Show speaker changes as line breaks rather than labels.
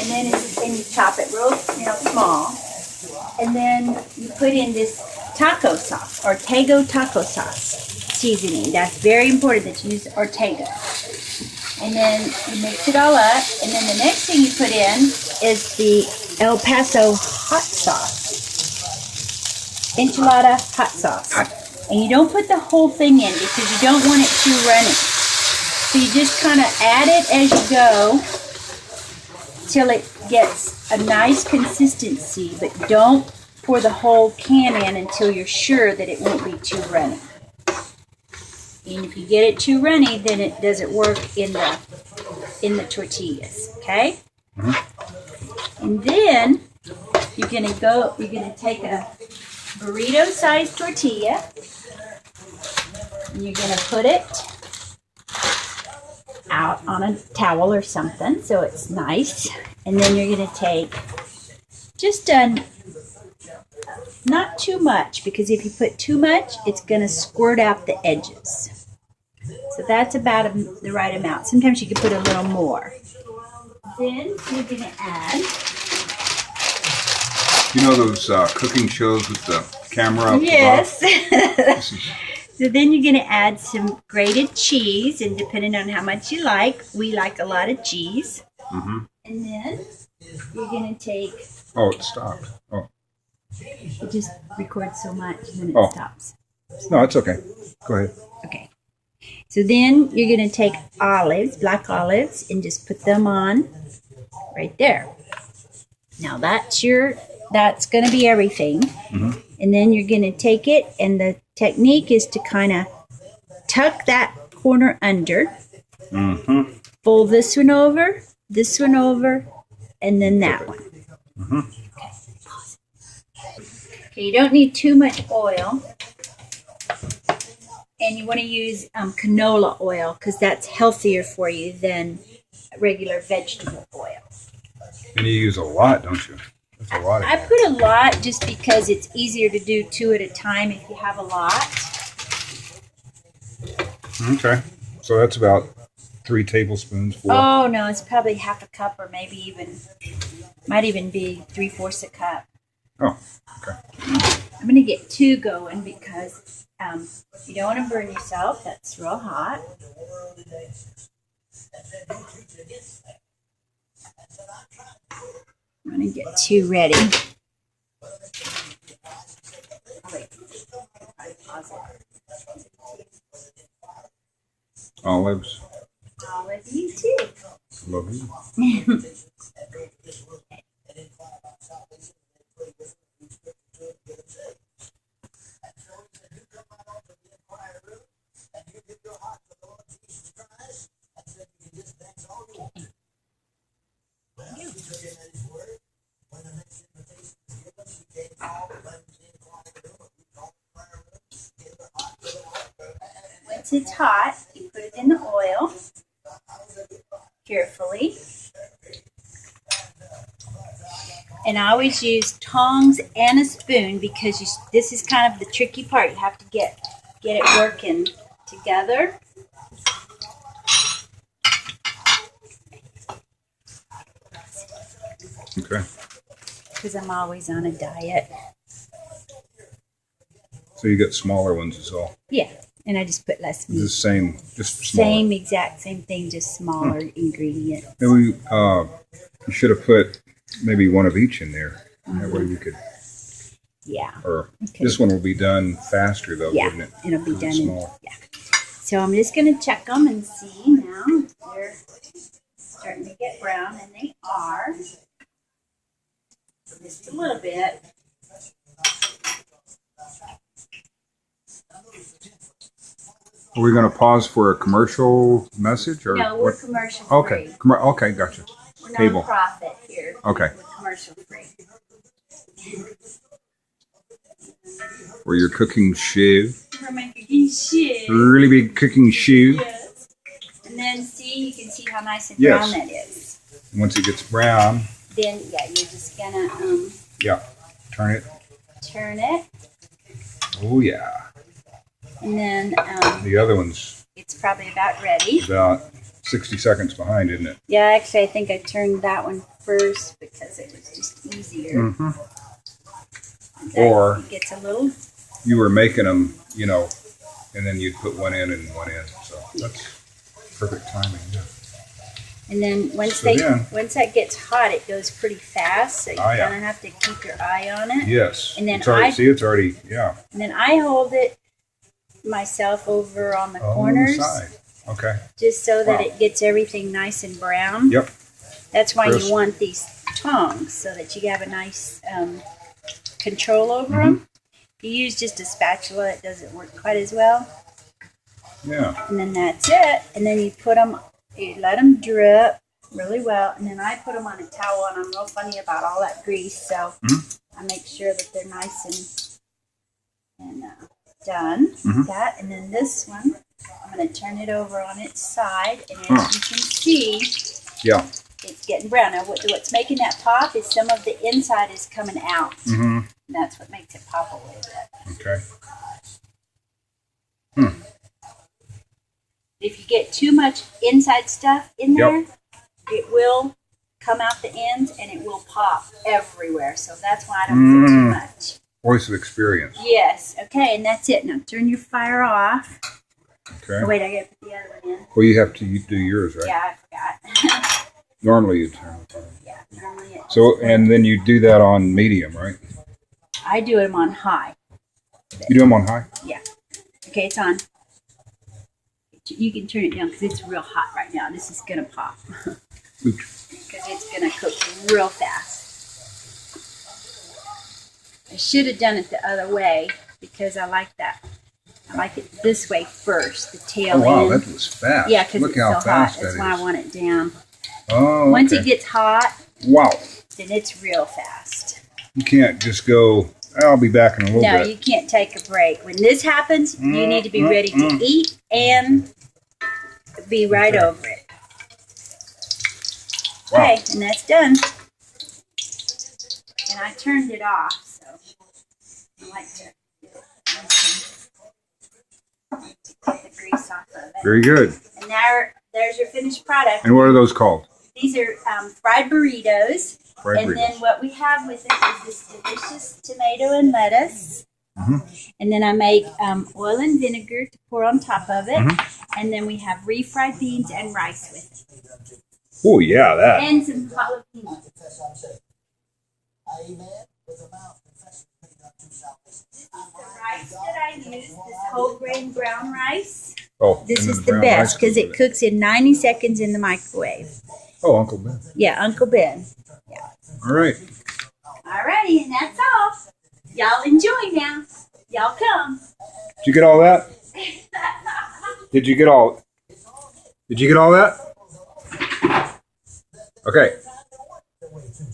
And then you chop it real, small. And then you put in this taco sauce, Ortega taco sauce seasoning. That's very important that you use Ortega. And then you mix it all up. And then the next thing you put in is the El Paso hot sauce. Enchilada hot sauce. And you don't put the whole thing in because you don't want it too runny. So you just kind of add it as you go till it gets a nice consistency, but don't pour the whole can in until you're sure that it won't be too runny. And if you get it too runny, then it doesn't work in the tortillas, okay? Mm-hmm. And then you're gonna take a burrito-sized tortilla, and you're gonna put it out on a towel or something so it's nice. And then you're gonna take just not too much, because if you put too much, it's gonna squirt out the edges. So that's about the right amount. Sometimes you can put a little more. Then you're gonna add.
You know those cooking shows with the camera up
yes.
above?
So then you're going to add some grated cheese, and depending on how much you like, we like a lot of cheese. Mm-hmm. And then you're going to take...
Oh, it stopped. Oh.
It just records so much, and then it stops.
No, it's okay. Go ahead.
Okay. So then you're going to take olives, black olives, and just put them on right there. Now that's going to be everything. Mm-hmm. And then you're going to take it, and the technique is to kind of tuck that corner under. Mm-hmm. Fold this one over, and then that one. Mm-hmm. Okay, you don't need too much oil. And you want to use canola oil because that's healthier for you than regular vegetable oil.
And you use a lot, don't you? That's a lot.
I put a lot just because it's easier to do 2 at a time if you have a lot.
Okay. So that's about 3 tablespoons. 4.
Oh, no, it's probably half a cup, or maybe might even be 3/4 a cup.
Oh, okay.
I'm going to get 2 going because you don't want to burn yourself. That's real hot. I'm going to get 2 ready.
Olives.
Olive you too.
Love you.
Once it's hot, you put it in the oil carefully. And I always use tongs and a spoon because this is kind of the tricky part. You have to get it working together.
Okay.
Because I'm always on a diet.
So you get smaller ones as well?
Yeah, and I just put less meat.
The same, just smaller.
Same thing, just smaller ingredients.
Maybe you should have put maybe one of each in there. Mm-hmm. That way you could.
Yeah.
Or this one will be done faster though, wouldn't it?
It'll be done. Yeah. So I'm just going to check them and see now. They're starting to get brown, and they are. Just a little bit.
Are we going to pause for a commercial message? Or
No, we're commercial free.
Okay. Okay, gotcha.
We're
Cable.
non-profit here.
Okay.
We're commercial free.
Where you're cooking shoe.
For my cooking shoe.
Really big cooking shoe.
Yes. And then you can see how nice and brown that is.
Once it gets brown.
Then, you're just going to...
turn it.
Turn it.
Oh, yeah.
And then...
the other one's...
It's probably about ready.
About 60 seconds behind, isn't it?
Yeah, actually, I think I turned that one first because it was just easier.
Mm-hmm.
Or it gets a little.
You were making them, you know, and then you'd put one in and one in. So that's perfect timing. Yeah.
And then once that gets hot, it goes pretty fast. So you kind of have to keep your eye on it.
Yes.
And then
it's already, yeah.
And then I hold it myself over on the corners.
On the side. Okay.
Just so that it gets everything nice and brown.
Yep.
That's why you want these tongs, so that you have a nice control over them. If you use just a spatula, it doesn't work quite as well.
Yeah.
And then that's it. And then you put them, you let them drip really well. And then I put them on a towel, and I'm real funny about all that grease, so I make sure that they're nice and done. That, and then this one, I'm going to turn it over on its side, and as you can see, it's getting brown. Now, what's making that pop is some of the inside is coming out. And that's what makes it pop a little bit.
Okay.
If you get too much inside stuff in there, it will come out the ends, and it will pop everywhere. So that's why I don't put too much.
Voice of experience.
Yes. Okay, and that's it. Now turn your fire off.
Okay.
Oh, wait, I got to put the other one in.
Well, you have to do yours, right?
Yeah, I forgot.
Normally you turn it on.
Yeah, normally it's.
So, and then you do that on medium, right?
I do them on high.
You do them on high?
Yeah. Okay, it's on. You can turn it down because it's real hot right now. This is going to pop. Because it's going to cook real fast. I should have done it the other way because I like that. I like it this way first, the tail end.
Oh, wow, that was fast.
Yeah, because it's so hot. That's why I want it down. Oh, once it gets hot, then it's real fast.
You can't just go, I'll be back in a little bit.
No, you can't take a break. When this happens, you need to be ready to eat and be right over it. Okay, and that's done. And I turned it off, so I like to take the grease off of it.
Very good.
And there's your finished product.
And what are those called?
These are fried burritos.
And
then what we have with it is this delicious tomato and lettuce. And then I make oil and vinegar to pour on top of it. And then we have refried beans and rice with it.
Oh, yeah, that.
And some jalapenos. This is the rice that I use, this whole grain brown rice.
Oh,
this is the best because it cooks in 90 seconds in the microwave.
Oh, Uncle Ben.
Yeah, Uncle Ben. Yeah.
All right.
All righty, and that's all. Y'all enjoy now. Y'all come.
Did you get all that? Did you get all that? Okay.